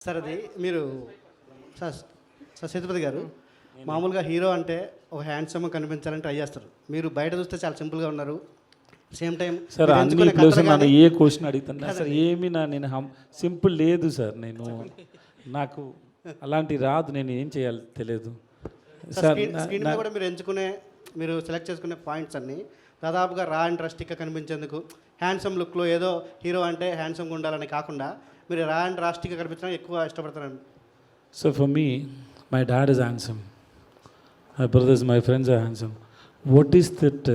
Sir అది మీరు sir sir Sethupathi గారు మామూలుగా హీరో అంటే ఒక హ్యాండ్సమ్ కనిపించాలని ట్రై చేస్తారు. మీరు బయట చూస్తే చాలా సింపుల్గా ఉన్నారు. సేమ్ టైం సార్ అన్ని ప్లేస్ నన్ను ఏ క్వశ్చన్ అడుగుతాను సార్. ఏమి నేను సింపుల్ లేదు సార్. నాకు అలాంటి రాదు. నేను ఏం చేయాలి తెలియదు సార్. స్క్రీన్ మీద కూడా మీరు సెలెక్ట్ చేసుకునే పాయింట్స్ అన్నీ దాదాపుగా రా అండ్ రస్టిక్గా కనిపించేందుకు హ్యాండ్సమ్ లుక్లో ఏదో హీరో అంటే హ్యాండ్సమ్గా ఉండాలని కాకుండా మీరు రా అండ్ రాస్టిక్గా కనిపించడానికి ఎక్కువ ఇష్టపడతారండి. So for me my dad is handsome, my brothers, my friends are handsome. What is that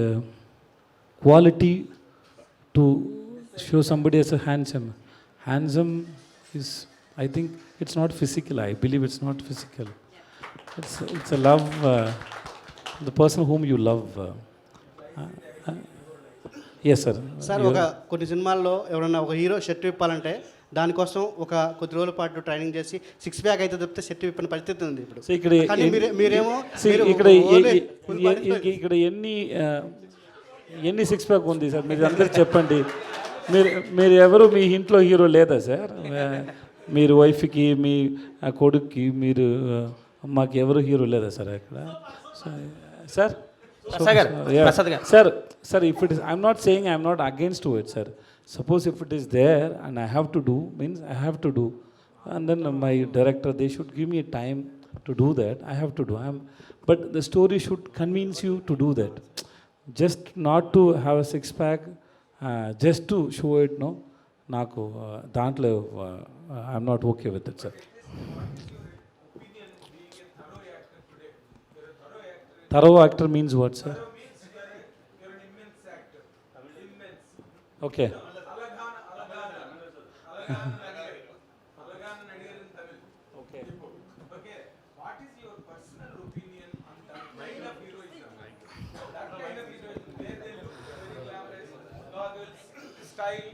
quality to show somebody as a handsome? Handsome is, I think it's not physical. I believe it's not physical. It's a love, the person whom you love. Yes sir. Sir ఒక కొన్ని సినిమాల్లో ఎవరన్నా ఒక hero shirt విప్పాలంటే దానికోసం ఒక కొద్ది రోజుల పాటు ట్రైనింగ్ చేసి సిక్స్ ప్యాక్ అయితే తప్పితే షర్ట్ విప్పిన పరిస్థితి ఉంది ఇప్పుడు. సో ఇక్కడ ఎన్ని సిక్స్ ప్యాక్ ఉంది సార్? మీరు అందరు చెప్పండి. మీరు ఎవరు మీ ఇంట్లో హీరో లేదా సార్? మీరు వైఫ్కి, మీ కొడుక్కి, మీరు మాకు ఎవరు హీరో లేదా సార్ అక్కడ? Sir sir if it is, I'm not saying I'm not against to it sir. Suppose if it is there and I have to do, means I have to do, and then my director, they should give me a time to do that. I have to do. But the story should convince you to do that. Just not to have a six pack, just to show it, no. Naku dantlo I'm not okay with it sir. Thorough actor means what sir? Okay. What is your personal opinion on that kind of heroism? That kind of heroism, where they look very glamorous, goggles, style.